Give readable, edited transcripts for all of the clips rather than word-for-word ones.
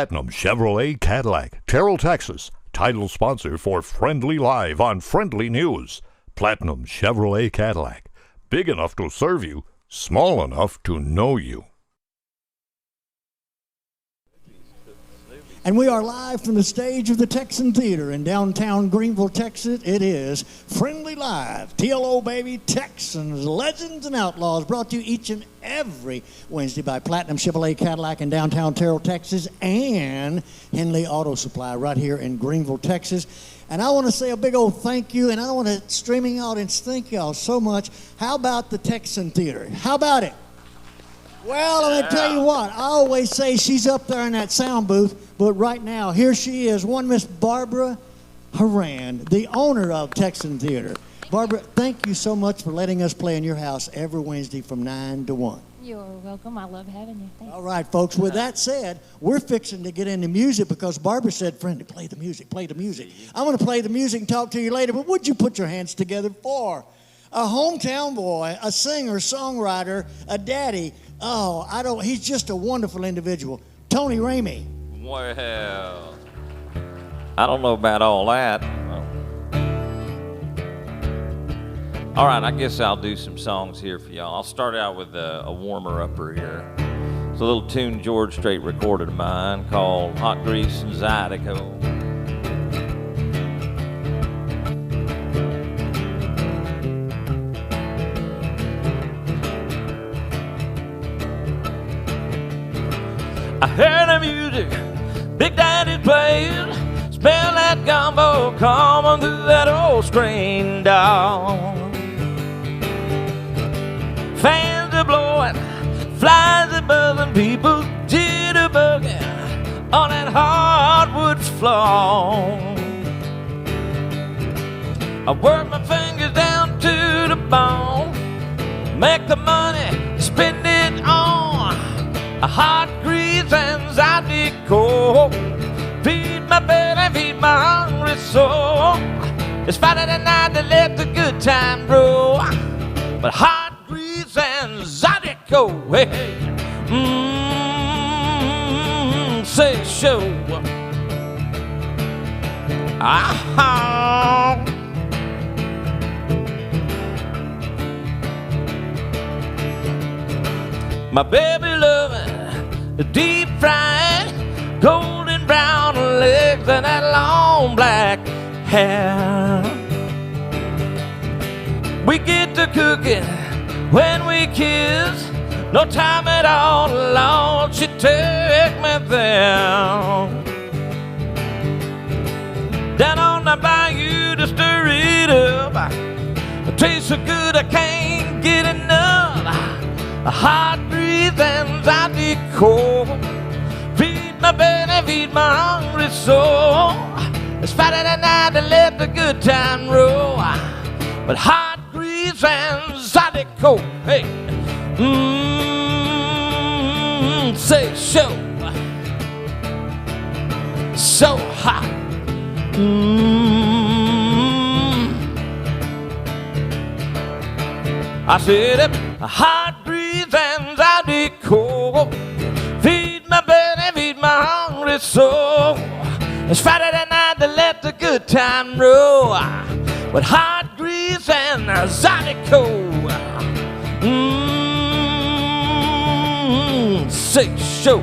Platinum Chevrolet Cadillac, Terrell, Texas. Title sponsor for Friendly Live on Friendly News. Platinum Chevrolet Cadillac. Big enough to serve you, small enough to know you. And we are live from the stage of the Texan Theater in downtown Greenville, Texas. It is Friendly Live, TLO baby, Texans, Legends and Outlaws, brought to you each and every Wednesday by Platinum Chevrolet Cadillac in downtown Terrell, Texas, and Henley Auto Supply right here in Greenville, Texas. And I want to say a big old thank you, and I want to, streaming audience, thank y'all so much. How about the Texan Theater? How about it? Well, let me tell you what, I always say she's up there in that sound booth, but right now, here she is, one Miss Barbara Haran, the owner of Texan Theater. Barbara, thank you so much for letting us play in your house every Wednesday from 9 to 1. You're welcome. I love having you. Thanks. All right, folks, with that said, we're fixing to get into music because Barbara said, Friendly, play the music, play the music. I'm going to play the music and talk to you later, but would you put your hands together for a hometown boy, a singer, songwriter, a daddy? Oh, he's just a wonderful individual. Tony Ramey. Well, I don't know about all that. All right, I guess I'll do some songs here for y'all. I'll start out with a warmer-upper here. It's a little tune George Strait recorded of mine called Hot Grease and Zydeco. I heard the music Big Daddy playing, smell that gumbo coming through that old screen door. Fans are blowing, flies are buzzing, people jitterbugging on that hardwood floor. I work my fingers down to the bone, make the money, spend it on a hot grease and Zydeco. Feed my belly, feed my hungry soul. It's Friday night to let the good time roll. But hot grease and Zydeco, hey, say show. Ah-ha. My baby loving the deep fried golden and that long black hair. We get to cooking when we kiss, no time at all, Lord, she take me there. Down on the bayou to stir it up, it tastes so good I can't get enough. A hot breeze and anxiety cold, feed my belly, feed my hungry soul. It's Friday night to let the good time roll, but hot breeze and anxiety cold. Hey, say so hot. I said it, a hot breeze and anxiety cold, feed my belly, feed my hungry soul. It's Friday night to let the good time roll, with hot breeze and anxiety cold. Say show.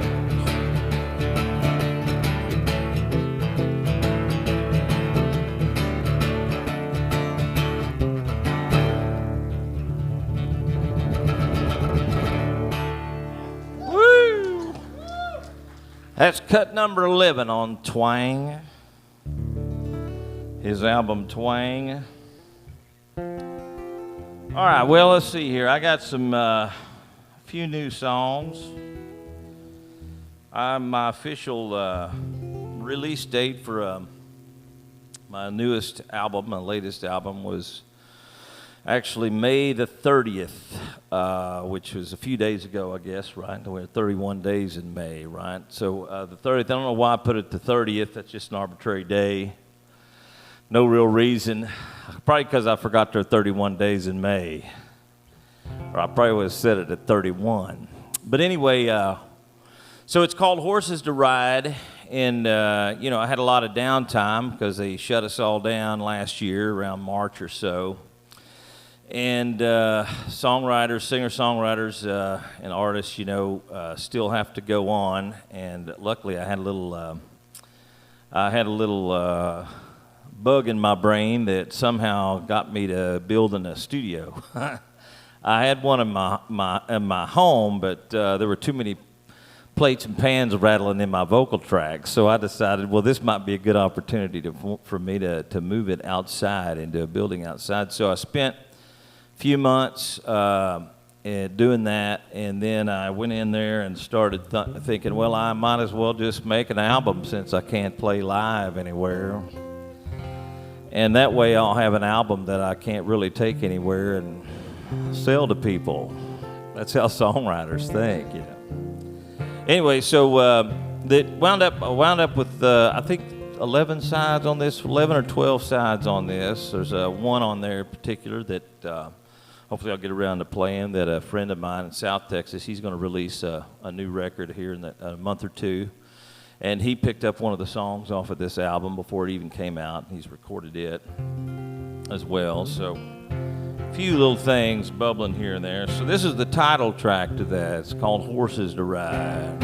That's cut number 11 on Twang, his album Twang. All right, well, let's see here. I got some few new songs. My official release date for my newest album, my latest album, was actually May the 30th, which was a few days ago, I guess, right? We're 31 days in May, right? So the 30th, I don't know why I put it the 30th. That's just an arbitrary day. No real reason. Probably because I forgot there are 31 days in May. Or I probably would have said it at 31. But anyway, so it's called Horses to Ride. And, you know, I had a lot of downtime because they shut us all down last year around March or so. And songwriters, singer-songwriters, and artists, you know, still have to go on. And luckily, I had a little bug in my brain that somehow got me to building a studio. I had one in my home, but there were too many plates and pans rattling in my vocal tracks. So I decided, well, this might be a good opportunity for me to move it outside into a building outside. So I spent few months doing that, and then I went in there and started thinking, well, I might as well just make an album since I can't play live anywhere. And that way I'll have an album that I can't really take anywhere and sell to people. That's how songwriters think, you know. Anyway, so that wound up with, I think, 11 sides on this, 11 or 12 sides on this. There's one on there in particular that hopefully I'll get around to playing, that a friend of mine in South Texas, he's going to release a new record here in a month or two. And he picked up one of the songs off of this album before it even came out. He's recorded it as well. So a few little things bubbling here and there. So this is the title track to that. It's called Horses to Ride.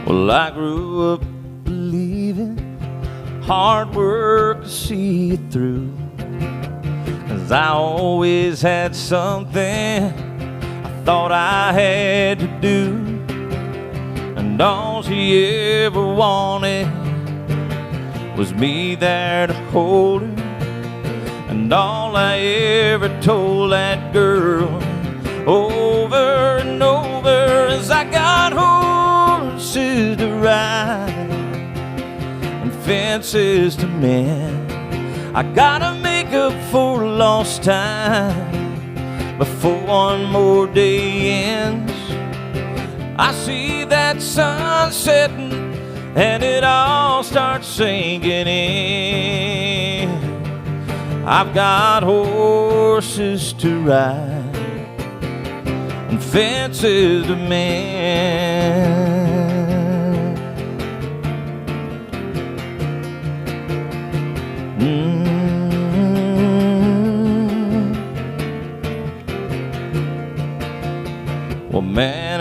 Well, I grew up believing hard work to see you through, 'cause I always had something I thought I had to do, and all she ever wanted was me there to hold her, and all I ever told that girl over and over is I got horses to ride and fences to mend. I gotta make up for lost time before one more day ends. I see that sun setting and it all starts sinking in. I've got horses to ride and fences to mend.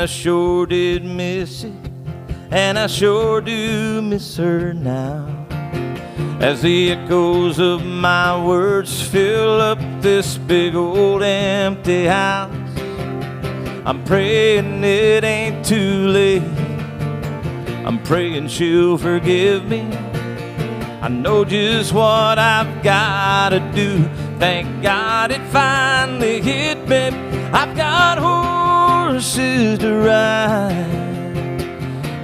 I sure did miss it, and I sure do miss her now. As the echoes of my words fill up this big old empty house, I'm praying it ain't too late. I'm praying she'll forgive me. I know just what I've gotta do. Thank God it finally hit me. I've got horses to ride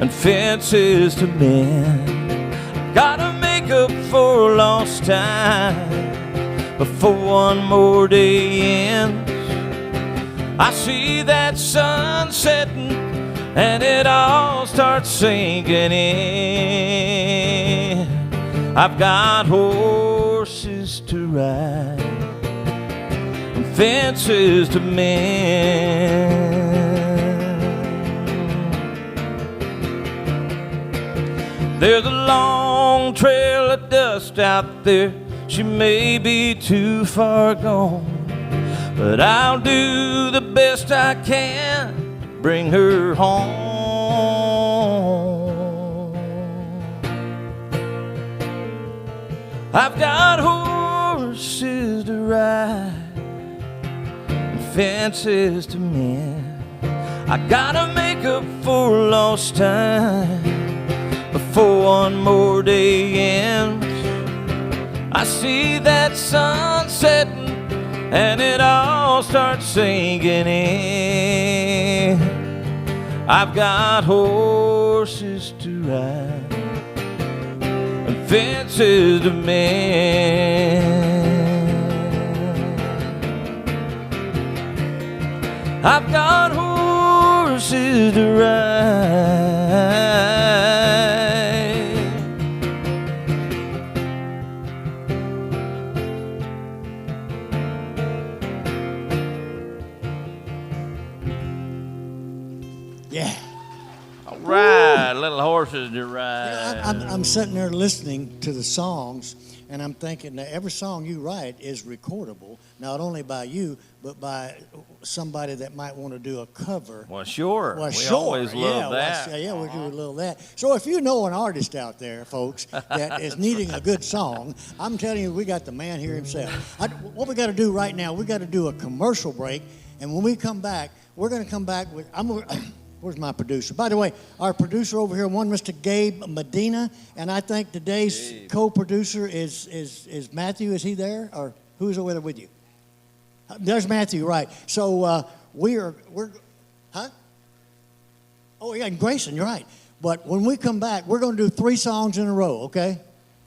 and fences to mend. Gotta make up for lost time before one more day ends. I see that sun setting and it all starts sinking in. I've got horses to ride and fences to mend. There's a long trail of dust out there. She may be too far gone, but I'll do the best I can to bring her home. I've got horses to ride and fences to mend. I gotta make up for lost time before one more day ends. I see that sun setting and it all starts sinking in. I've got horses to ride and fences to mend. I've got horses to ride. Yeah. All right, little horses to ride. I'm sitting there listening to the songs, and I'm thinking that every song you write is recordable, not only by you, but by somebody that might want to do a cover. Well, sure. Well, we sure. always love that. Well, we do love that. So if you know an artist out there, folks, that is needing a good song, I'm telling you, we got the man here himself. What we got to do right now, we got to do a commercial break, and when we come back, we're going to come back with, where's my producer? By the way, our producer over here, one Mr. Gabe Medina, and I think today's co-producer is Matthew. Is he there, or who's over there with you? There's Matthew, right? So we're, huh? Oh yeah, and Grayson, you're right. But when we come back, we're going to do 3 songs in a row, okay?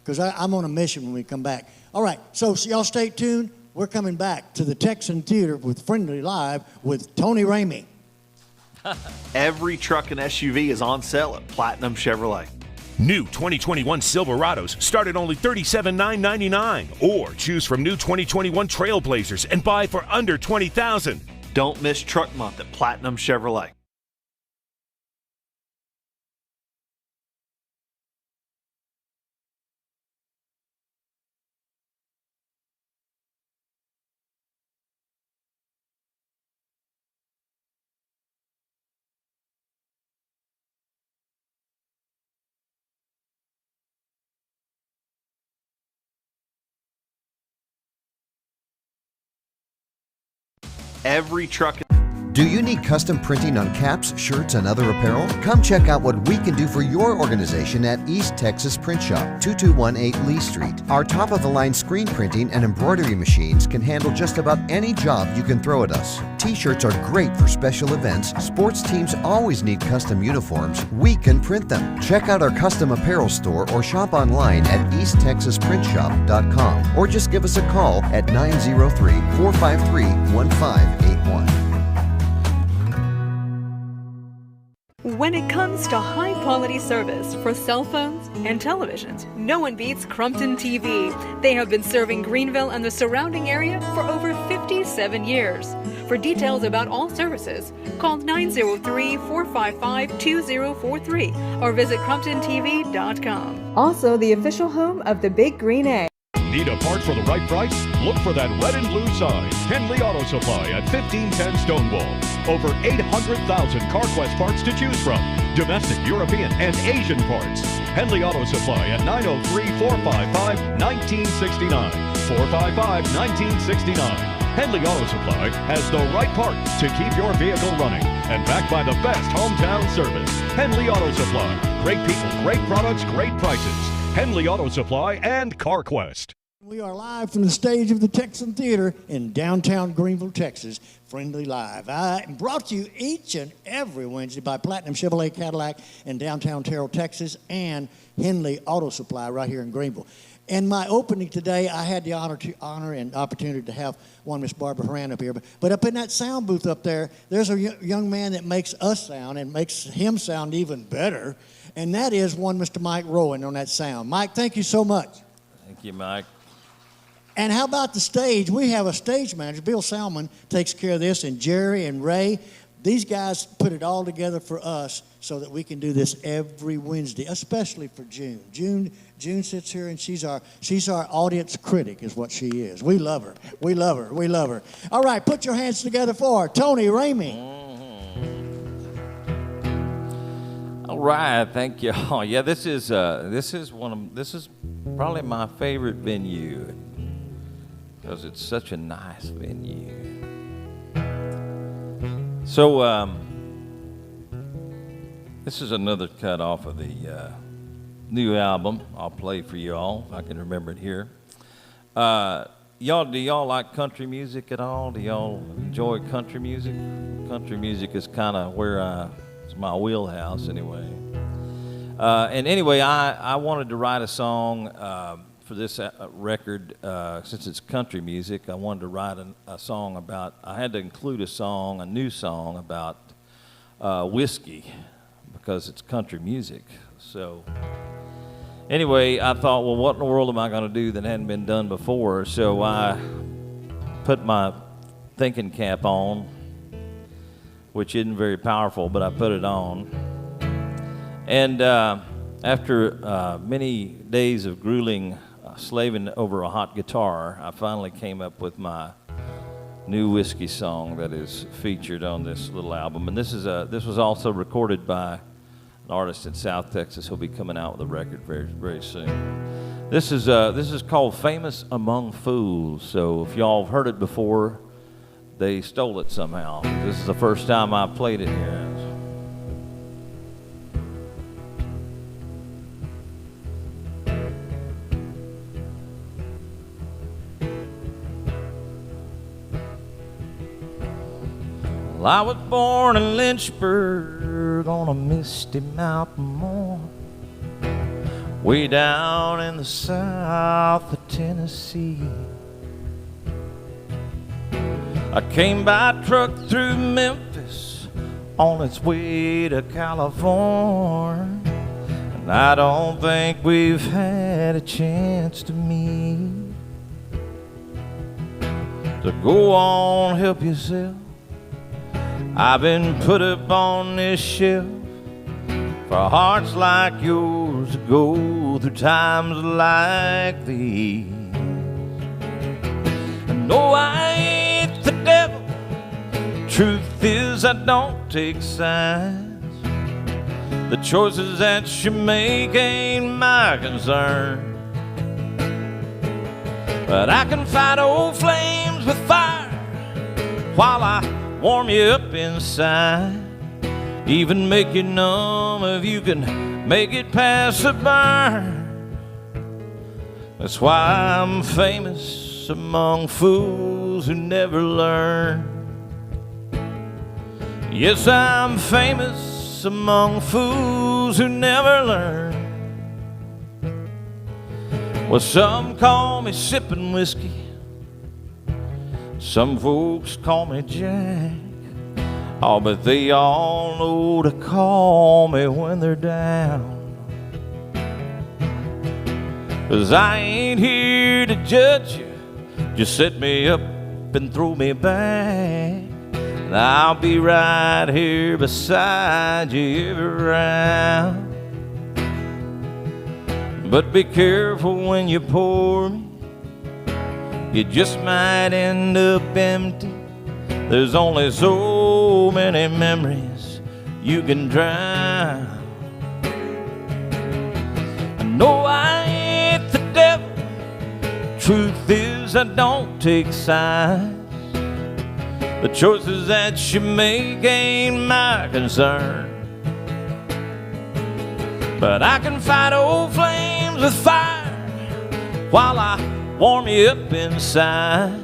Because I'm on a mission when we come back. All right, so y'all stay tuned. We're coming back to the Texan Theater with Friendlee Live with Tony Ramey. Every truck and SUV is on sale at Platinum Chevrolet. New 2021 Silverados start at only $37,999, or choose from new 2021 Trailblazers and buy for under $20,000. Don't miss Truck Month at Platinum Chevrolet. Every truck. Do you need custom printing on caps, shirts, and other apparel? Come check out what we can do for your organization at East Texas Print Shop, 2218 Lee Street. Our top-of-the-line screen printing and embroidery machines can handle just about any job you can throw at us. T-shirts are great for special events. Sports teams always need custom uniforms. We can print them. Check out our custom apparel store or shop online at easttexasprintshop.com, or just give us a call at 903-453-1581. When it comes to high-quality service for cell phones and televisions, no one beats Crumpton TV. They have been serving Greenville and the surrounding area for over 57 years. For details about all services, call 903-455-2043 or visit CrumptonTV.com. Also the official home of the Big Green Egg. Need a part for the right price? Look for that red and blue sign. Henley Auto Supply at 1510 Stonewall. Over 800,000 CarQuest parts to choose from. Domestic, European, and Asian parts. Henley Auto Supply at 903-455-1969. 455-1969. Henley Auto Supply has the right part to keep your vehicle running and backed by the best hometown service. Henley Auto Supply. Great people, great products, great prices. Henley Auto Supply and CarQuest. We are live from the stage of the Texan Theater in downtown Greenville, Texas. Friendly Live. I am brought to you each and every Wednesday by Platinum Chevrolet Cadillac in downtown Terrell, Texas, and Henley Auto Supply right here in Greenville. In my opening today, I had the honor and opportunity to have one Miss Barbara Horan up here. But up in that sound booth up there, there's a young man that makes us sound and makes him sound even better, and that is one Mr. Mike Rowan on that sound. Mike, thank you so much. Thank you, Mike. And how about the stage? We have a stage manager. Bill Salmon takes care of this, and Jerry and Ray. These guys put it all together for us so that we can do this every Wednesday, especially for June. June sits here, and she's our audience critic, is what she is. We love her. We love her. We love her. All right, put your hands together for Tony Ramey. All right, thank you. Oh, yeah, this is probably my favorite venue because it's such a nice venue. So this is another cut off of the new album. I'll play for you all if I can remember it here. Do y'all like country music at all? Do y'all enjoy country music? Country music is kind of where it's my wheelhouse anyway. And anyway, I wanted to write a song for this record, since it's country music. I wanted to write a song about, I had to include a new song about whiskey because it's country music. So anyway, I thought, well, what in the world am I going to do that hadn't been done before? So I put my thinking cap on, which isn't very powerful, but I put it on. And after many days of grueling slaving over a hot guitar, I finally came up with my new whiskey song that is featured on this little album. And this was also recorded by an artist in South Texas who'll be coming out with a record very, very soon. This is called Famous Among Fools. So if y'all have heard it before, they stole it somehow. This is the first time I played it here. Well, I was born in Lynchburg on a misty mountain morn, way down in the south of Tennessee. I came by truck through Memphis on its way to California, and I don't think we've had a chance to meet. So go on, help yourself. I've been put up on this shelf for hearts like yours to go through times like these. And no, I ain't the devil. Truth is, I don't take sides. The choices that you make ain't my concern. But I can fight old flames with fire while I warm you up inside, even make you numb if you can make it past the burn. That's why I'm famous among fools who never learn. Yes, I'm famous among fools who never learn. Well, some call me sipping whiskey, some folks call me Jack. Oh, but they all know to call me when they're down. 'Cause I ain't here to judge you, just set me up and throw me back, and I'll be right here beside you every round. But be careful when you pour me, you just might end up empty. There's only so many memories you can drown. I know I ain't the devil. Truth is, I don't take sides. The choices that you make ain't my concern. But I can fight old flames with fire while I warm you up inside.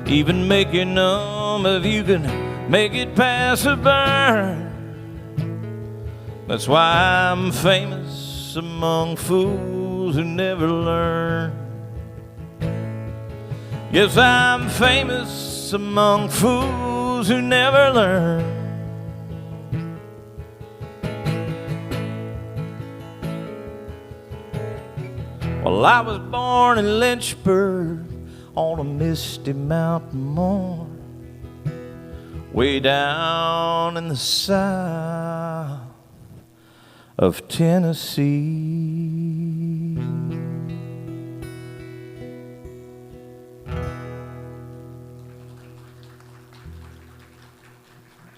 Even make you numb if you can make it past a burn. That's why I'm famous among fools who never learn. Yes, I'm famous among fools who never learn. Well, I was born in Lynchburg on a misty mountain morn, way down in the south of Tennessee.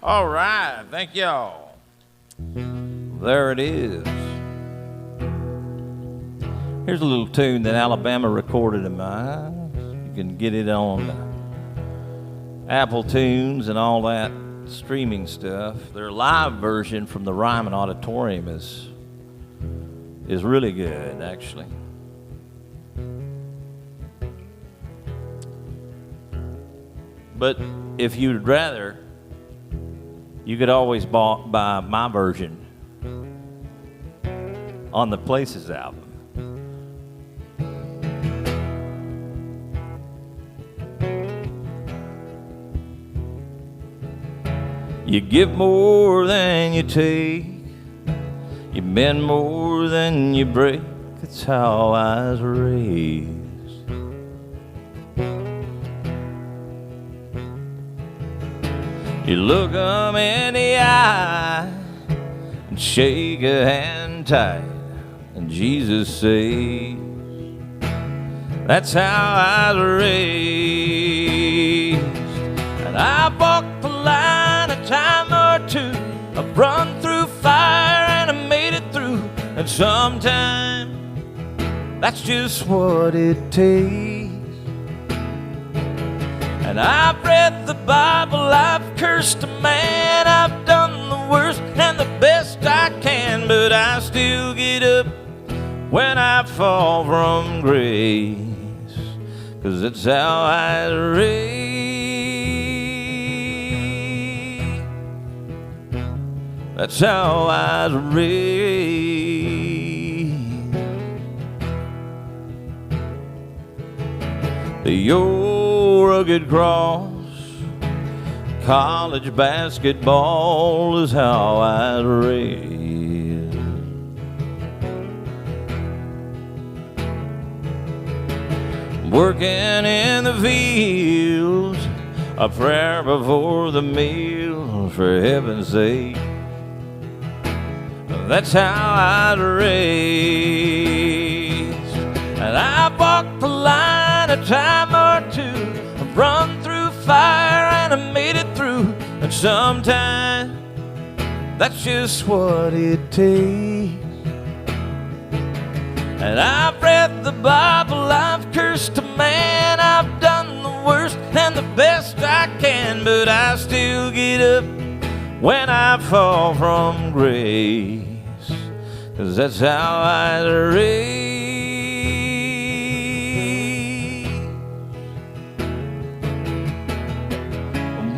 All right, thank y'all. There it is. Here's a little tune that Alabama recorded in my. You can get it on Apple Tunes and all that streaming stuff. Their live version from the Ryman Auditorium is really good, actually. But if you'd rather, you could always buy my version on the Places album. You give more than you take, you bend more than you break. That's how I was raised. You look 'em in the eye and shake a hand tight, and Jesus says, that's how I was raised. And I walked the line a time or two. I've run through fire and I made it through. And sometimes that's just what it takes. And I've read the Bible, I've cursed a man, I've done the worst and the best I can, but I still get up when I fall from grace, 'cause that's how I was raised. That's how I was raised. Your rugged cross, college basketball is how I was raised. Working in the fields, a prayer before the meal, for heaven's sake. That's how I was raised. And I walked the line a time or two. I've run through fire and I made it through. And sometimes that's just what it takes. And I've read the Bible, I've cursed a man, I've done the worst and the best I can, but I still get up when I fall from grace, 'cause that's how I was raised.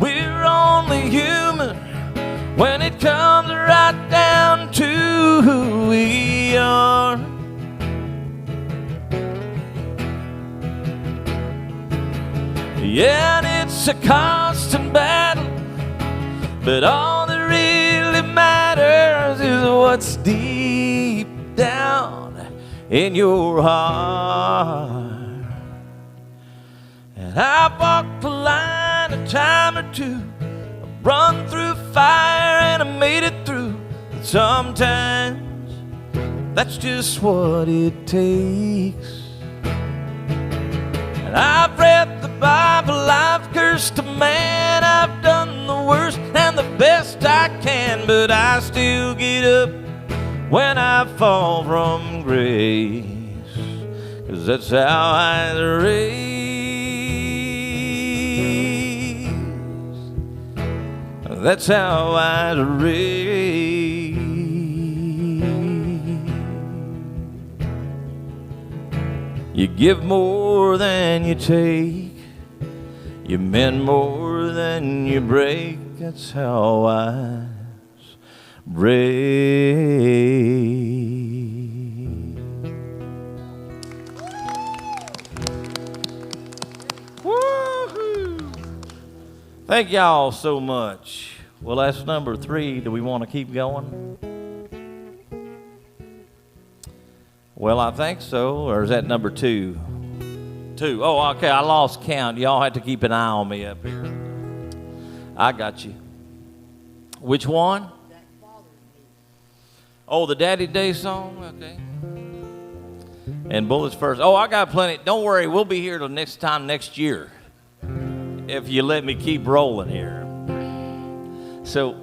We're only human when it comes right down to who we are. Yeah, and it's a constant battle, but all that really matters is what's deep down in your heart. And I've walked the line a time or two, I've run through fire and I made it through. But sometimes that's just what it takes. And I've read worst man, I've done the worst and the best I can, but I still get up when I fall from grace, 'cause that's how I was raised. That's how I was raised. You give more than you take, you mend more than you break. That's how I was raised. Woo-hoo. Thank y'all so much. Well, that's number 3. Do we want to keep going? Well, I think so. Or is that number 2? 2. Oh, okay. I lost count. Y'all have to keep an eye on me up here. I got you. Which one? Oh, the Daddy Day song? Okay. And Bullets First. Oh, I got plenty. Don't worry. We'll be here till next time next year, if you let me keep rolling here. So,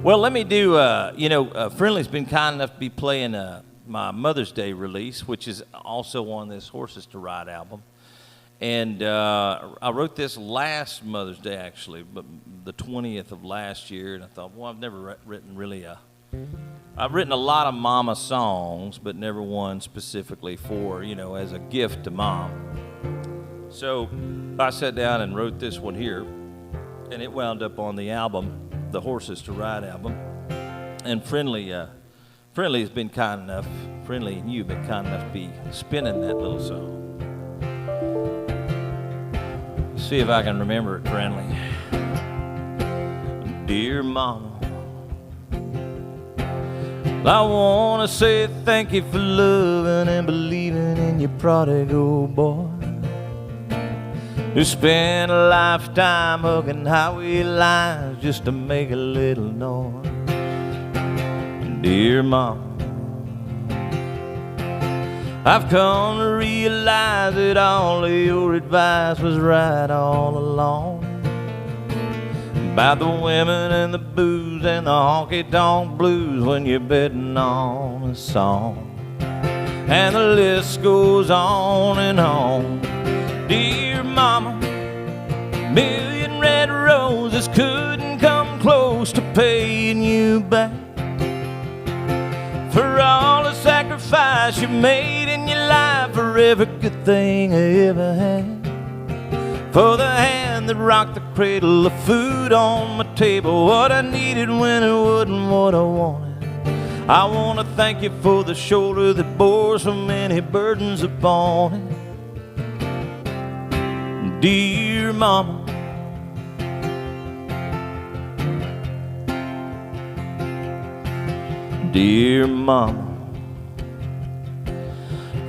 well, let me do, Friendly's been kind enough to be playing my Mother's Day release, which is also on this Horses to Ride album. And I wrote this last Mother's Day, actually, but the 20th of last year. And I thought, well, I've never written really I've written a lot of mama songs, but never one specifically for, as a gift to mom. So I sat down and wrote this one here, and it wound up on the album, the Horses to Ride album. And Friendly has been kind enough, Friendly and you have been kind enough to be spinning that little song. See if I can remember it, Friendly. Dear Mama, I want to say thank you for loving and believing in your prodigal boy, who spent a lifetime hugging highway lines just to make a little noise. Dear Mama, I've come to realize that all of your advice was right all along, about the women and the booze and the honky-tonk blues when you're betting on a song. And the list goes on and on. Dear Mama, million red roses couldn't come close to paying you back for all the sacrifice you made in your life, for every good thing I ever had, for the hand that rocked the cradle, the food on my table, what I needed when it wasn't what I wanted. I want to thank you for the shoulder that bore so many burdens upon it. Dear Mama, dear Mama,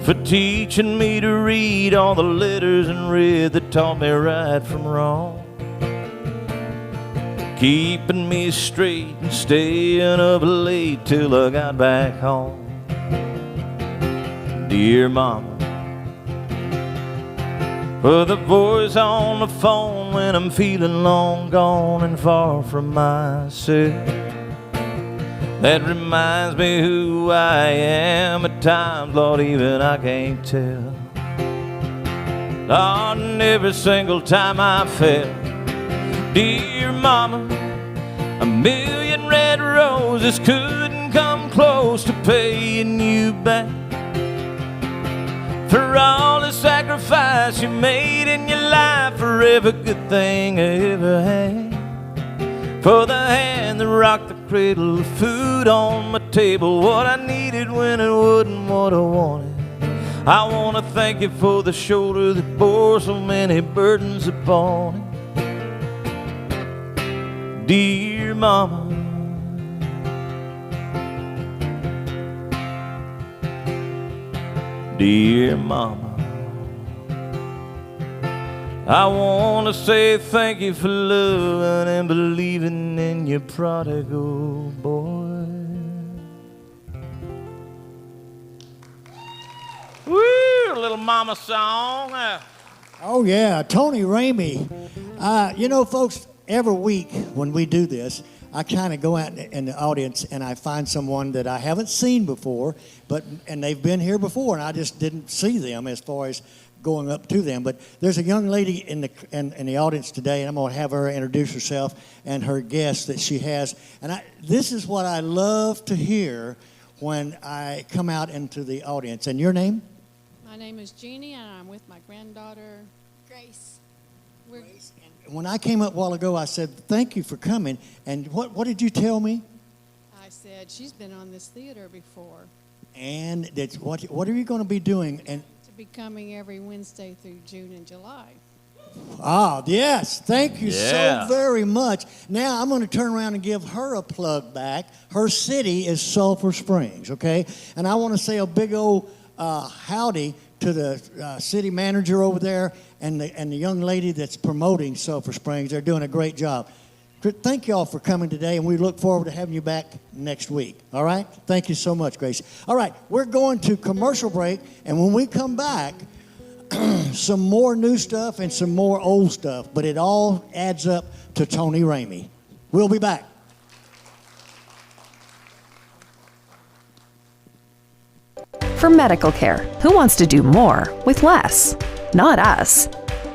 for teaching me to read all the letters in red that taught me right from wrong, keeping me straight and staying up late till I got back home. Dear Mama, for the voice on the phone when I'm feeling long gone and far from myself, that reminds me who I am at times, Lord, even I can't tell. Lord, and every single time I fell, dear Mama, a million red roses couldn't come close to paying you back for all the sacrifice you made in your life, for every good thing I ever had, for the hand that rocked the cradle, the food on my table, what I needed when it wasn't what I wanted. I want to thank you for the shoulder that bore so many burdens upon it. Dear Mama, dear Mama, I want to say thank you for loving and believing in your prodigal boy. Woo, a little mama song. Oh, yeah, Tony Ramey. You know, folks, every week when we do this, I kind of go out in the audience and I find someone that I haven't seen before, and they've been here before, and I just didn't see them as far as going up to them. But there's a young lady in the audience today, and I'm going to have her introduce herself and her guest that she has. And this is what I love to hear when I come out into the audience. And your name? My name is Jeannie, and I'm with my granddaughter, Grace. Grace. And when I came up a while ago, I said, thank you for coming. And what did you tell me? I said, she's been on this theater before. And what are you going to be doing? And to be coming every Wednesday through June and July. Ah, yes. Thank you Yeah. so very much. Now I'm going to turn around and give her a plug back. Her city is Sulphur Springs, okay? And I want to say a big old howdy to the city manager over there and the young lady that's promoting Sulphur Springs. They're doing a great job. Thank you all for coming today, and we look forward to having you back next week. All right? Thank you so much, Gracie. All right, we're going to commercial break, and when we come back, some more new stuff and some more old stuff, but it all adds up to Tony Ramey. We'll be back. For medical care, who wants to do more with less? Not us.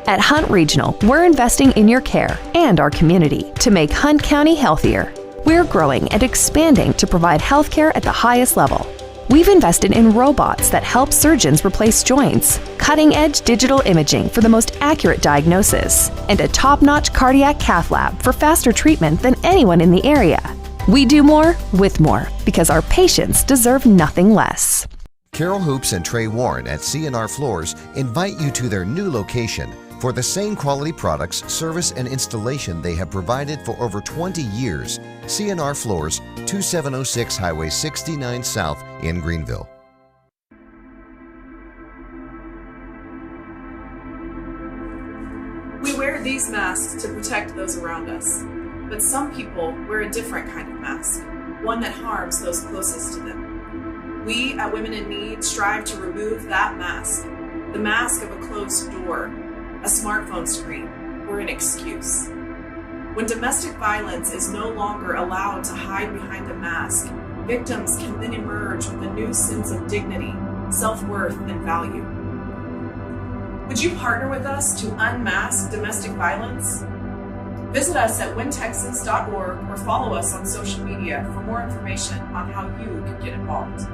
At Hunt Regional, we're investing in your care and our community to make Hunt County healthier. We're growing and expanding to provide health care at the highest level. We've invested in robots that help surgeons replace joints, cutting-edge digital imaging for the most accurate diagnosis, and a top-notch cardiac cath lab for faster treatment than anyone in the area. We do more with more because our patients deserve nothing less. Carol Hoops and Trey Warren at C&R Floors invite you to their new location for the same quality products, service, and installation they have provided for over 20 years. C&R Floors, 2706 Highway 69 South in Greenville. We wear these masks to protect those around us, but some people wear a different kind of mask, one that harms those closest to them. We at Women in Need strive to remove that mask, the mask of a closed door, a smartphone screen, or an excuse. When domestic violence is no longer allowed to hide behind a mask, victims can then emerge with a new sense of dignity, self-worth, and value. Would you partner with us to unmask domestic violence? Visit us at wintexas.org or follow us on social media for more information on how you can get involved.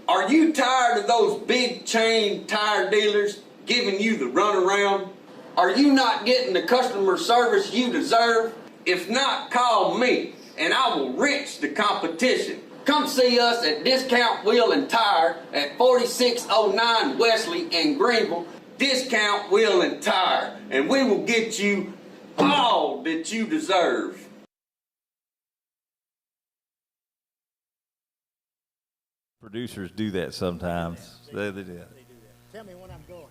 Are you tired of those big chain tire dealers giving you the runaround? Are you not getting the customer service you deserve? If not, call me and I will wrench the competition. Come see us at Discount Wheel and Tire at 4609 Wesley in Greenville. Discount Wheel and Tire, and we will get you all that you deserve. Producers do that sometimes. They do. Tell me when I'm going.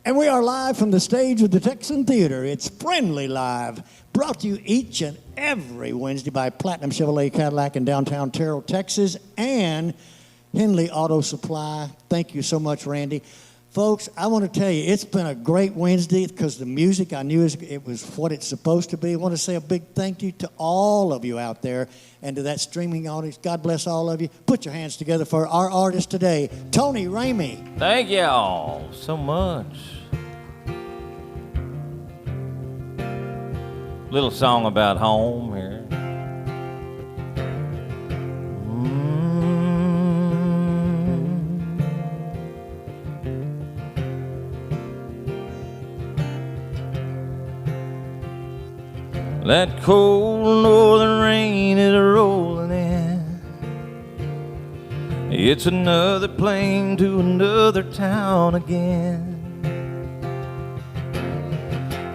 And we are live from the stage of the Texan Theater. It's Friendly Live, brought to you each and every Wednesday by Platinum Chevrolet Cadillac in downtown Terrell, Texas, and Henley Auto Supply. Thank you so much, Randy. Folks, I want to tell you, it's been a great Wednesday because the music, I knew it was what it's supposed to be. I want to say a big thank you to all of you out there and to that streaming audience. God bless all of you. Put your hands together for our artist today, Tony Ramey. Thank y'all so much. Little song about home here. That cold northern rain is rolling in. It's another plane to another town again.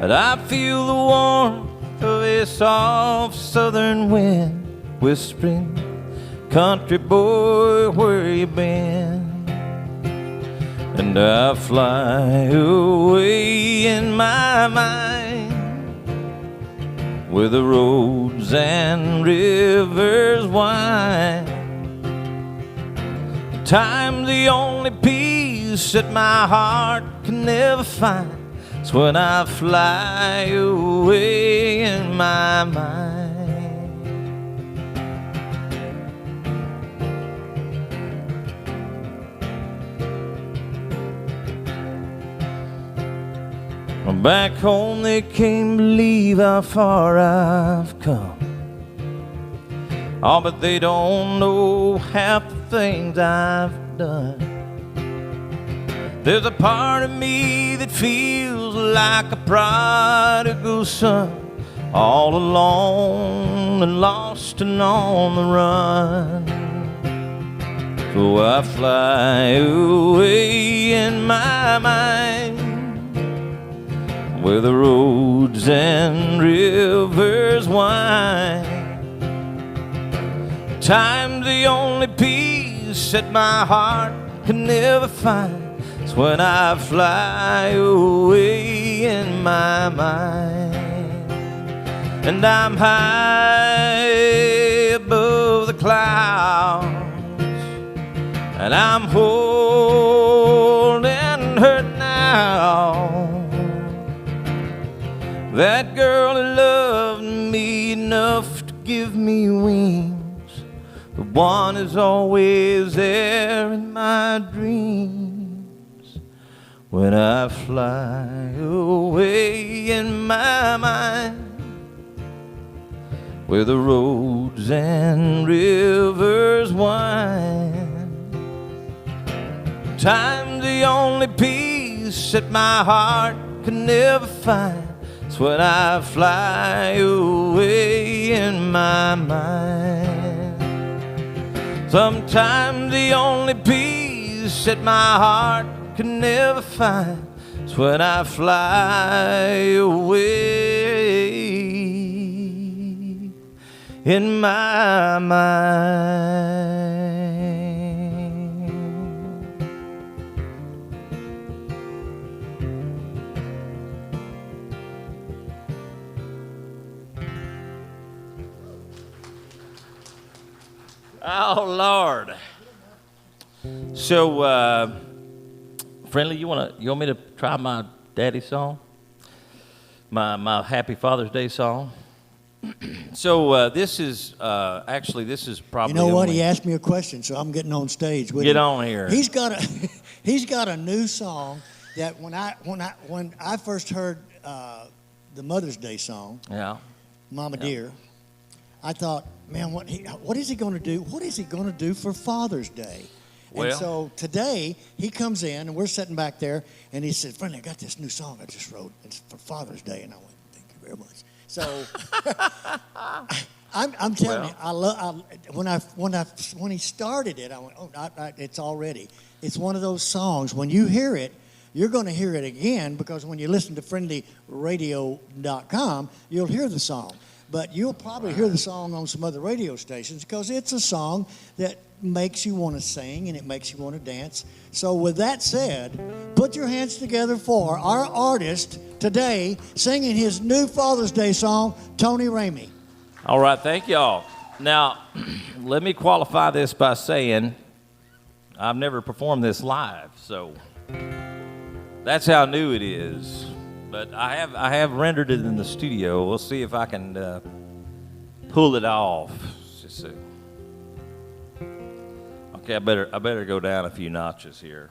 But I feel the warmth of a soft southern wind whispering, country boy, where you been? And I fly away in my mind where the roads and rivers wind. Time's the only peace that my heart can never find. It's when I fly away in my mind. Back home they can't believe how far I've come. Oh, but they don't know half the things I've done. There's a part of me that feels like a prodigal son, all alone and lost and on the run. So I fly away in my mind, where the roads and rivers wind. Time's the only peace that my heart can never find. It's when I fly away in my mind. And I'm high above the clouds, and I'm holding her now. That girl who loved me enough to give me wings, the one is always there in my dreams. When I fly away in my mind, where the roads and rivers wind. Time's the only peace that my heart can never find. It's when I fly away in my mind. Sometimes the only peace that my heart can never find is when I fly away in my mind. Oh, Lord. So, Friendly, you want me to try my daddy song? My Happy Father's Day song? So, this is probably... You know what? He asked me a question, so I'm getting on stage with him. Get on here. He's got a new song that when I first heard the Mother's Day song, yeah, Mama Dear, I thought, man, what is he going to do? What is he going to do for Father's Day? Well, and so today he comes in and we're sitting back there and he said, "Friendly, I got this new song I just wrote. It's for Father's Day." And I went, "Thank you very much." So I'm telling you, when he started it, I went, "Oh, it's already." It's one of those songs. When you hear it, you're going to hear it again, because when you listen to friendlyradio.com, you'll hear the song. But you'll probably hear the song on some other radio stations, because it's a song that makes you want to sing and it makes you want to dance. So with that said, put your hands together for our artist today singing his new Father's Day song, Tony Ramey. All right, thank y'all. Now, let me qualify this by saying I've never performed this live, so that's how new it is. But I have rendered it in the studio. We'll see if I can pull it off. Just see. Okay, I better go down a few notches here.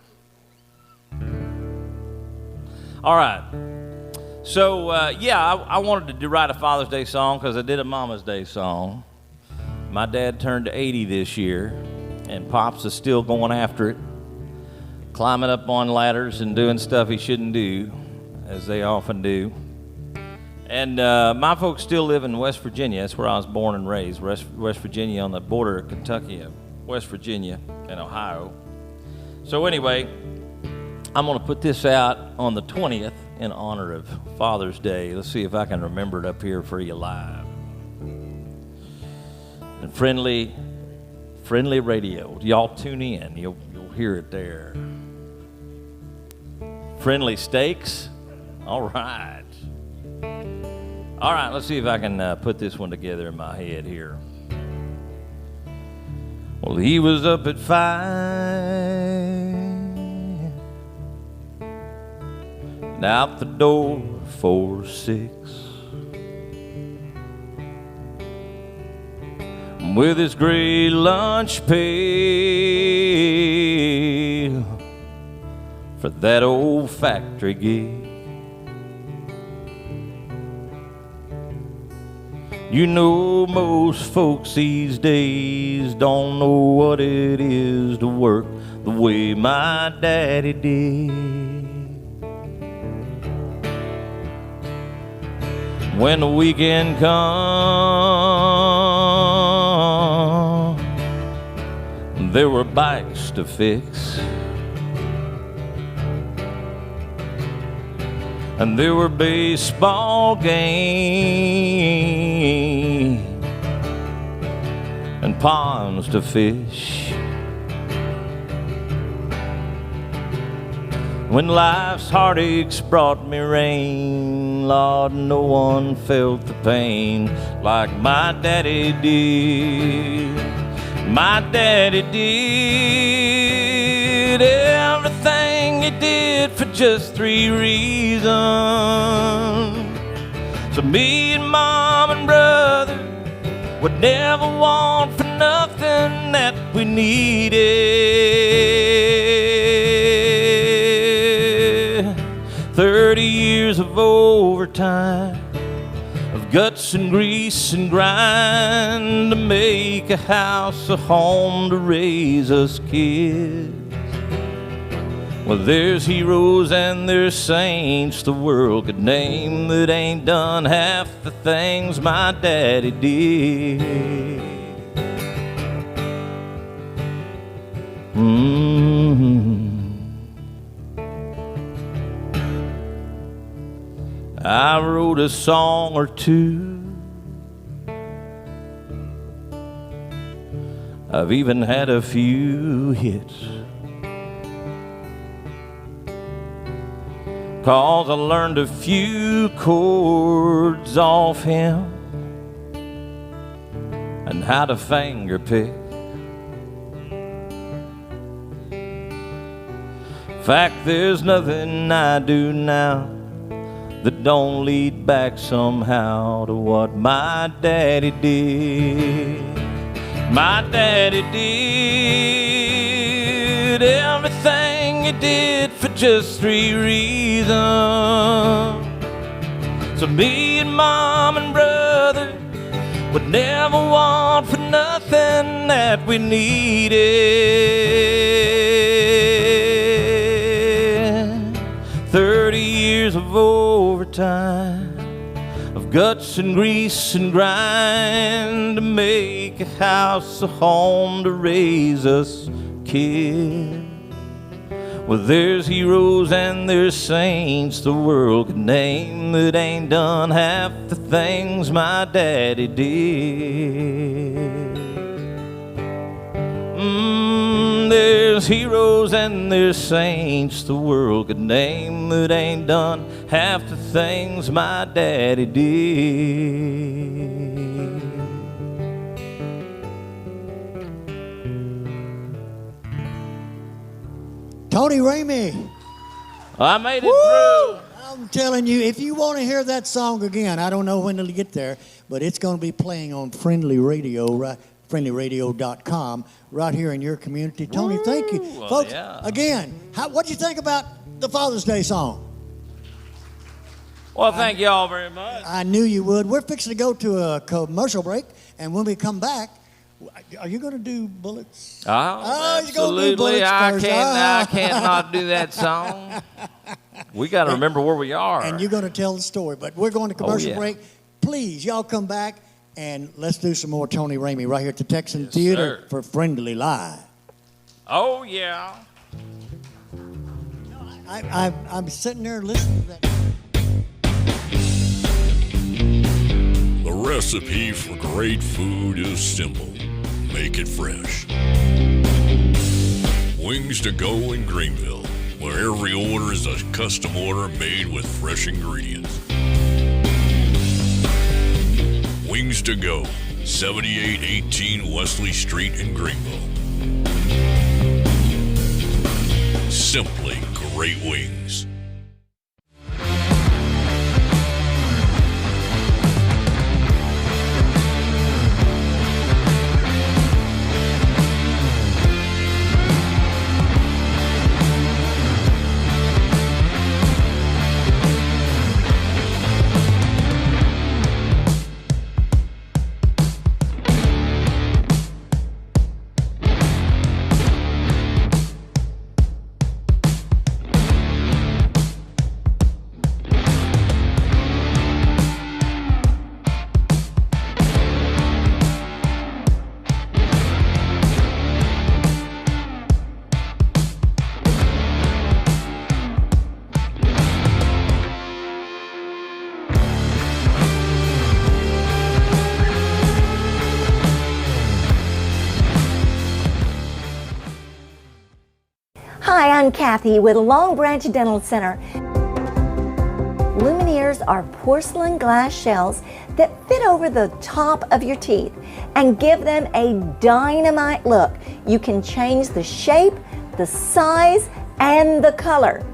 All right. So I wanted to write a Father's Day song because I did a Mama's Day song. My dad turned 80 this year, and Pops is still going after it, climbing up on ladders and doing stuff he shouldn't do, as they often do. And my folks still live in West Virginia. That's where I was born and raised, West Virginia, on the border of Kentucky and West Virginia and Ohio. So anyway, I'm going to put this out on the 20th in honor of Father's Day. Let's see if I can remember it up here for you live. And Friendly Radio, y'all tune in. You'll hear it there. Friendly Steaks. All right. All right, let's see if I can put this one together in my head here. Well, he was up at 5 and out the door 4 or 6, with his gray lunch pail for that old factory gig. You know, most folks these days don't know what it is to work the way my daddy did. When the weekend come, there were bikes to fix, and there were baseball games and ponds to fish. When life's heartaches brought me rain, Lord, no one felt the pain like my daddy did. My daddy did everything he did for just 3 reasons. So me and Mom and brother would never want for nothing that we needed. 30 years of overtime, of guts and grease and grind, to make a house, a home, to raise us kids. Well, there's heroes and there's saints the world could name that ain't done half the things my daddy did. I wrote a song or two. I've even had a few hits, 'cause I learned a few chords off him and how to finger pick. In fact, there's nothing I do now that don't lead back somehow to what my daddy did. My daddy did everything he did for just 3 reasons. So me and Mom and brother would never want for nothing that we needed. 30 years of overtime, of guts and grease and grind, to make a house, a home, to raise us kids. Well, there's heroes and there's saints the world could name that ain't done half the things my daddy did. There's heroes and there's saints the world could name that ain't done half the things my daddy did. Tony Ramey. I made it through. I'm telling you, if you want to hear that song again, I don't know when it'll get there, but it's going to be playing on Friendlee Radio, right? friendlyradio.com, right here in your community. Tony, thank you. Well, folks, yeah. Again, what do you think about the Father's Day song? Well, thank you all very much. I knew you would. We're fixing to go to a commercial break, and when we come back, are you going to do Bullets? Oh, you're going to do absolutely. Bullets first. I can't not do that song. We got to remember where we are. And you're going to tell the story, but we're going to commercial yeah. break. Please, y'all come back, and let's do some more Tony Ramey right here at the Texan Theater for Friendly Live. Oh, yeah. I'm sitting there listening to that. The recipe for great food is simple. Make it fresh. Wings to Go in Greenville, where every order is a custom order made with fresh ingredients. Wings to Go, 7818 Wesley Street in Greenville. Simply great wings. Hi, I'm Kathy with Long Branch Dental Center. Lumineers are porcelain glass shells that fit over the top of your teeth and give them a dynamite look. You can change the shape, the size, and the color.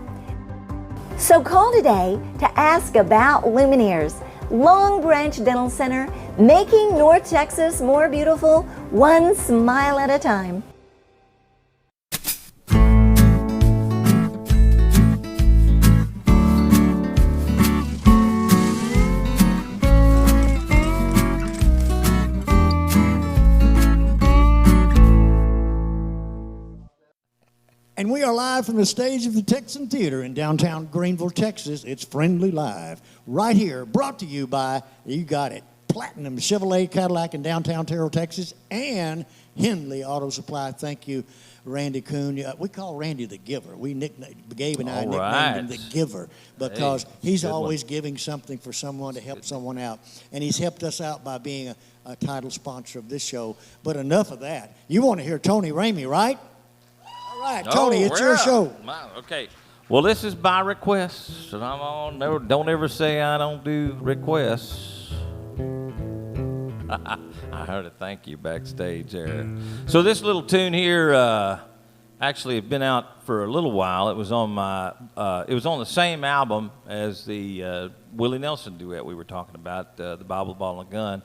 So call today to ask about Lumineers. Long Branch Dental Center, making North Texas more beautiful, one smile at a time. And we are live from the stage of the Texan Theater in downtown Greenville, Texas. It's Friendly Live, right here, brought to you by, you got it, Platinum Chevrolet Cadillac in downtown Terrell, Texas, and Henley Auto Supply. Thank you, Randy Kuhn. We call Randy the Giver. Gabe and I nicknamed him the Giver because he's always giving something for someone to help someone out. And he's helped us out by being a title sponsor of this show. But enough of that. You want to hear Tony Ramey, right? All right, Tony, it's your show. Okay. Well, this is by request, and I'm on. Don't ever say I don't do requests. I heard a thank you backstage there. So this little tune here actually had been out for a little while. It was on my. It was on the same album as the Willie Nelson duet we were talking about, the Bible, Ball, and Gun.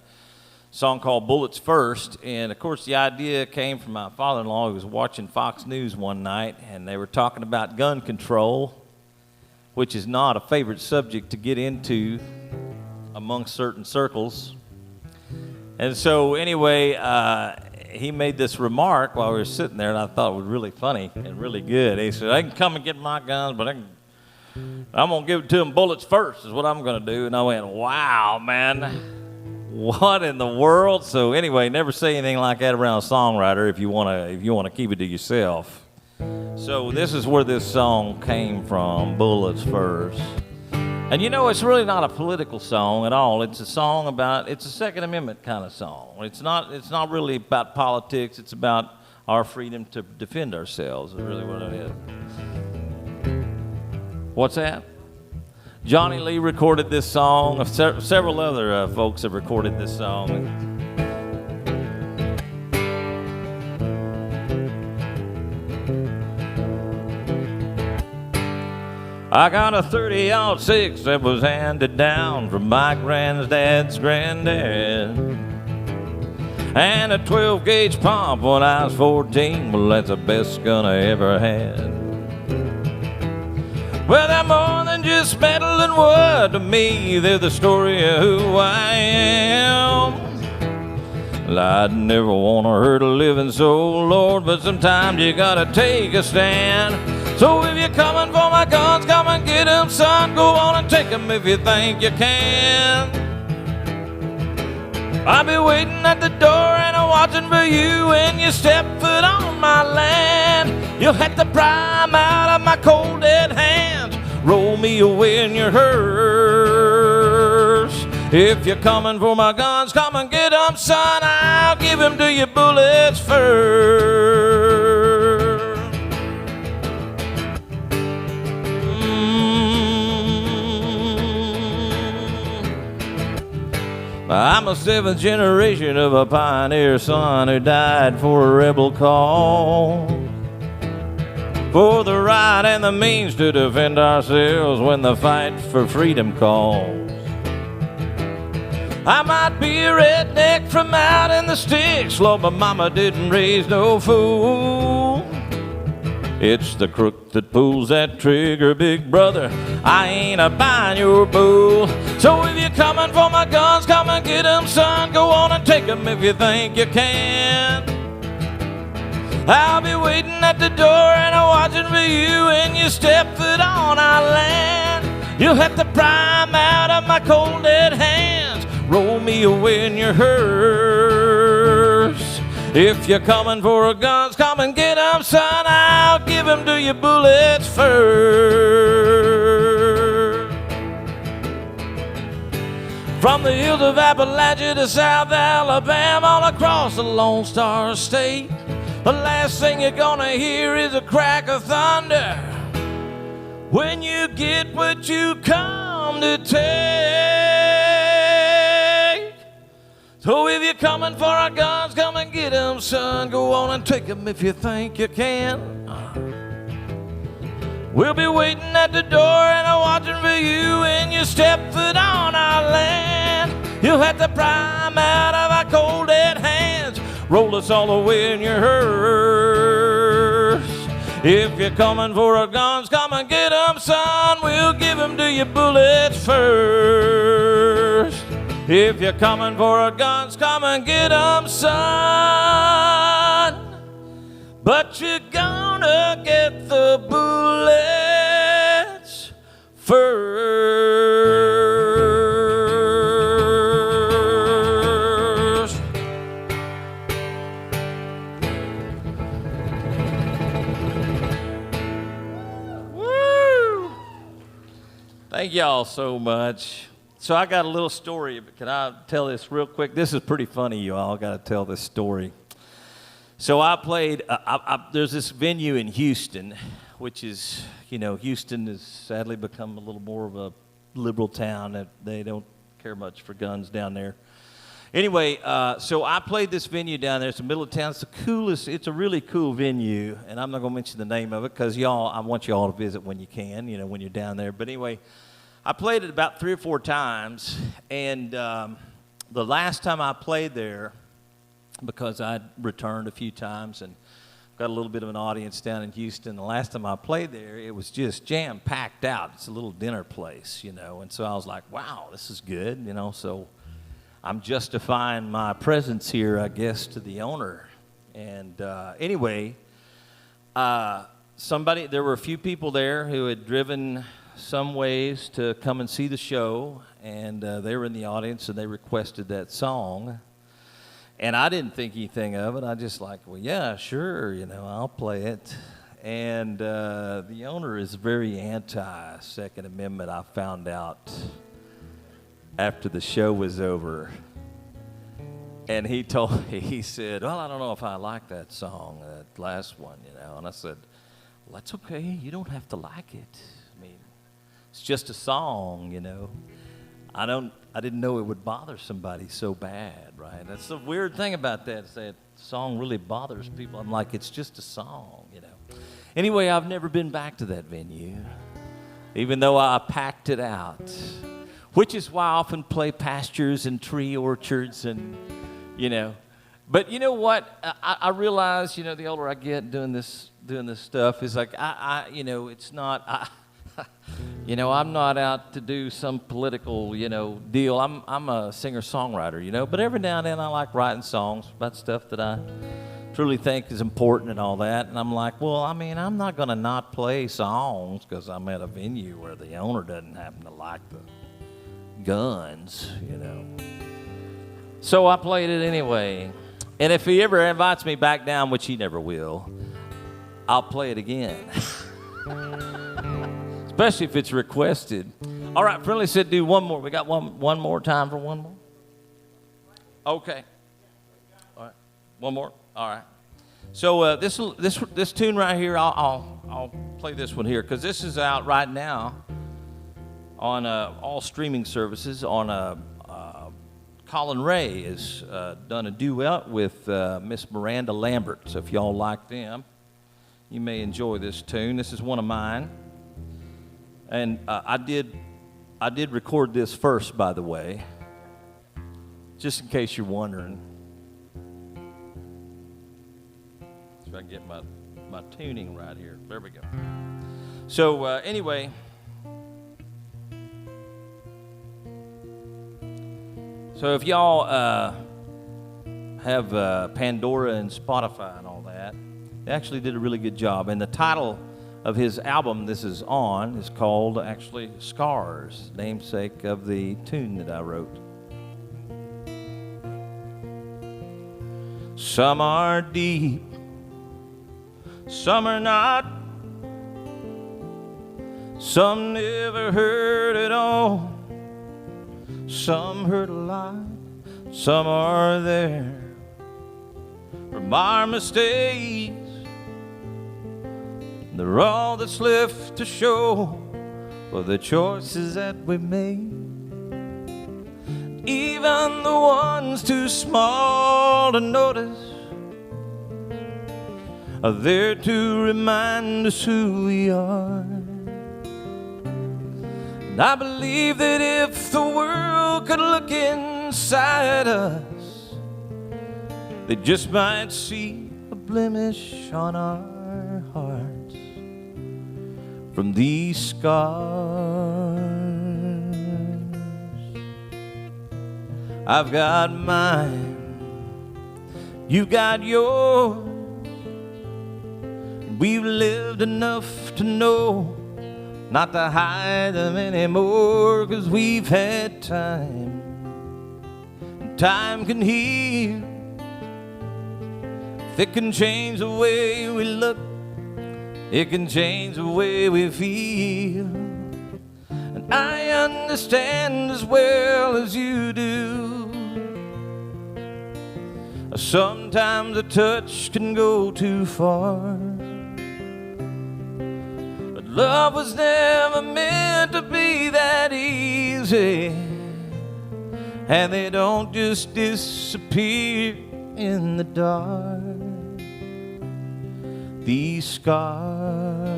Song called Bullets First, and of course the idea came from my father-in-law who was watching Fox News one night, and they were talking about gun control, which is not a favorite subject to get into amongst certain circles. And so anyway, he made this remark while we were sitting there, and I thought it was really funny and really good. He said, I can come and get my guns, but I'm going to give it to them bullets first is what I'm going to do. And I went, wow, man. What in the world? So anyway, never say anything like that around a songwriter if you want to keep it to yourself. So this is where this song came from, Bullets First. And you know, it's really not a political song at all. It's a song it's a Second Amendment kind of song. It's not really about politics. It's about our freedom to defend ourselves is really what it is. What's that? Johnny Lee recorded this song. Several other folks have recorded this song. I got a 30-06 that was handed down from my granddad's granddad, and a 12-gauge pump when I was 14. Well, that's the best gun I ever had. Well, they're more than just metal and wood to me. They're the story of who I am. Well, I'd never want to hurt a living soul, Lord, but sometimes you gotta take a stand. So if you're coming for my guns, come and get them, son. Go on and take them if you think you can. I'll be waiting at the door and I'm watching for you when you step foot on my land. You'll have to pry 'em out of my cold dead hands, roll me away in your hearse. If you're coming for my guns, come and get 'em, son. I'll give 'em to you bullets first. I'm the 7th generation of a pioneer son who died for a rebel cause, for the right and the means to defend ourselves when the fight for freedom calls. I might be a redneck from out in the sticks, Lord, but mama didn't raise no fool. It's the crook that pulls that trigger, big brother. I ain't a buying your bull. So if you're coming for my guns, come and get 'em, son. Go on and take 'em if you think you can. I'll be waiting at the door and I'm watching for you when you step foot on our land. You'll have to pry 'em out of my cold dead hands. Roll me away in your hearse. If you're coming for a guns, come and get 'em, son. I'll give 'em to you bullets first. From the hills of Appalachia to South Alabama, all across the Lone Star State, the last thing you're gonna hear is a crack of thunder when you get what you come to take. So if you're coming for our guns, come and get 'em, son. Go on and take 'em if you think you can. We'll be waiting at the door and I'm watching for you when you step foot on our land. You'll have to pry 'em out of our cold dead hands. Roll us all away in your hearse. If you're coming for our guns, come and get 'em, son. We'll give 'em to you bullets first. If you're coming for our guns, come and get 'em, son. But you're gonna get the bullets first. Woo! Thank y'all so much. So I got a little story, but can I tell this real quick? This is pretty funny, you all. I got to tell this story. So I played, there's this venue in Houston, which is, you know, Houston has sadly become a little more of a liberal town. That they don't care much for guns down there. Anyway, so I played this venue down there. It's the middle of town. It's the coolest, it's a really cool venue, and I'm not going to mention the name of it because y'all, I want you all to visit when you can, you know, when you're down there. But anyway, I played it about 3 or 4 times, and the last time I played there, because I'd returned a few times and got a little bit of an audience down in Houston, the last time I played there, it was just jam-packed out. It's a little dinner place, you know, and so I was like, wow, this is good, you know, so I'm justifying my presence here, I guess, to the owner. And anyway, there were a few people there who had driven some ways to come and see the show, and they were in the audience and they requested that song, and I didn't think anything of it. I just like, well, yeah, sure, you know, I'll play it. And the owner is very anti-Second Amendment, I found out after the show was over. And he said, well, I don't know if I like that song, that last one, you know. And I said, well, that's okay, you don't have to like it. I mean, it's just a song, you know. I didn't know it would bother somebody so bad, right? That's the weird thing about that, is that song really bothers people. I'm like, it's just a song, you know. Anyway, I've never been back to that venue, even though I packed it out, which is why I often play pastures and tree orchards and, you know. But you know what? I realize, you know, the older I get doing this stuff, is like, you know, it's not... You know, I'm not out to do some political, you know, deal. I'm a singer-songwriter, you know. But every now and then I like writing songs about stuff that I truly think is important and all that. And I'm like, well, I mean, I'm not going to not play songs because I'm at a venue where the owner doesn't happen to like the guns, you know. So I played it anyway. And if he ever invites me back down, which he never will, I'll play it again. Especially if it's requested. All right, Friendlee said do one more. We got one more time for one more? Okay. All right. One more? All right. So this tune right here, I'll play this one here, because this is out right now on all streaming services on a Colin Ray has done a duet with Miss Miranda Lambert. So if y'all like them, you may enjoy this tune. This is one of mine. And I did record this first, by the way, just in case you're wondering. So I can get my tuning right here. There we go. So anyway, so if y'all have Pandora and Spotify and all that, they actually did a really good job. And the title of his album this is on is called actually Scars, namesake of the tune that I wrote. Some are deep, some are not, some never hurt at all, some hurt a lot, some are there from our mistakes. They're all that's left to show for the choices that we made. Even the ones too small to notice are there to remind us who we are. And I believe that if the world could look inside us, they just might see a blemish on our hearts from these scars. I've got mine, you got yours. We've lived enough to know not to hide them anymore, 'cause we've had time, and time can heal. If it can change the way we look, it can change the way we feel. And I understand as well as you do, sometimes a touch can go too far. But love was never meant to be that easy, and they don't just disappear in the dark. These scars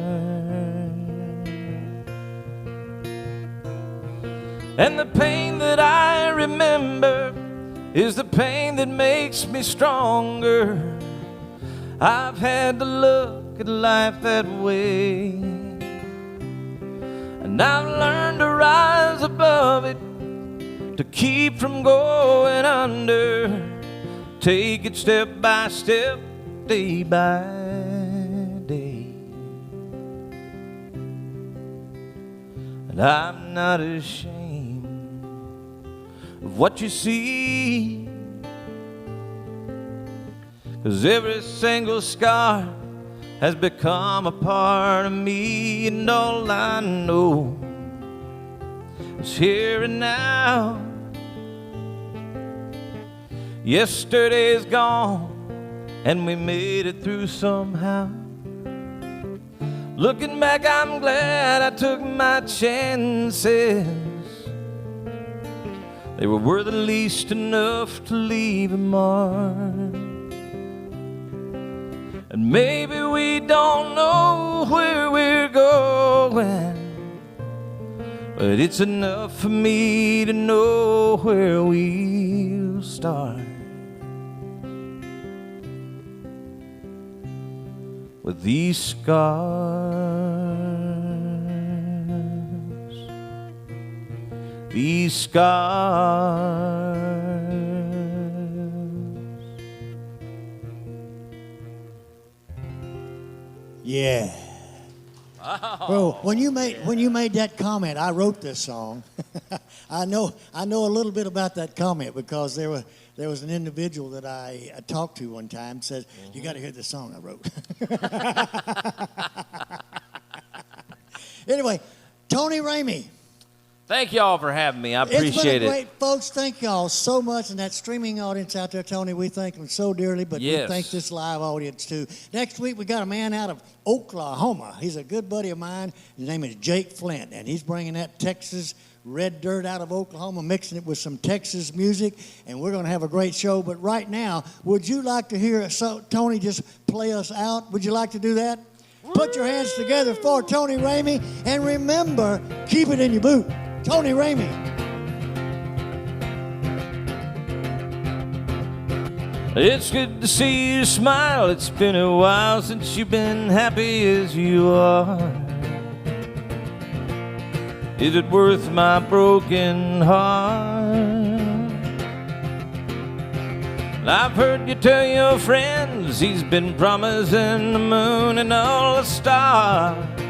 and the pain that I remember is the pain that makes me stronger. I've had to look at life that way, and I've learned to rise above it, to keep from going under. Take it step by step, day by day. And I'm not ashamed of what you see, 'cause every single scar has become a part of me, and all I know is here and now. Yesterday's gone, and we made it through somehow. Looking back, I'm glad I took my chances. They were worth at least enough to leave a mark. And maybe we don't know where we're going, but it's enough for me to know where we'll start. With these scars, these scars. Yeah. Oh. Well, when you made that comment, I wrote this song. I know a little bit about that comment because there was an individual that I talked to one time said, "You got to hear this song I wrote." Anyway, Tony Ramey. Thank y'all for having me. I appreciate it. It's been great, folks. Thank y'all so much. And that streaming audience out there, Tony, we thank them so dearly, but yes, we thank this live audience too. Next week, we got a man out of Oklahoma. He's a good buddy of mine. His name is Jake Flint, and he's bringing that Texas red dirt out of Oklahoma, mixing it with some Texas music, and we're going to have a great show. But right now, would you like to hear Tony just play us out? Would you like to do that? Put your hands together for Tony Ramey, and remember, keep it in your boot. Tony Ramey. It's good to see you smile. It's been a while since you've been happy as you are. Is it worth my broken heart? I've heard you tell your friends he's been promising the moon and all the stars.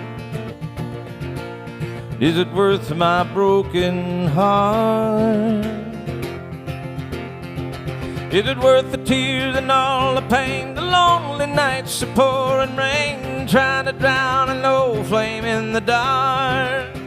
Is it worth my broken heart? Is it worth the tears and all the pain, the lonely nights, the pouring rain, trying to drown an old flame in the dark?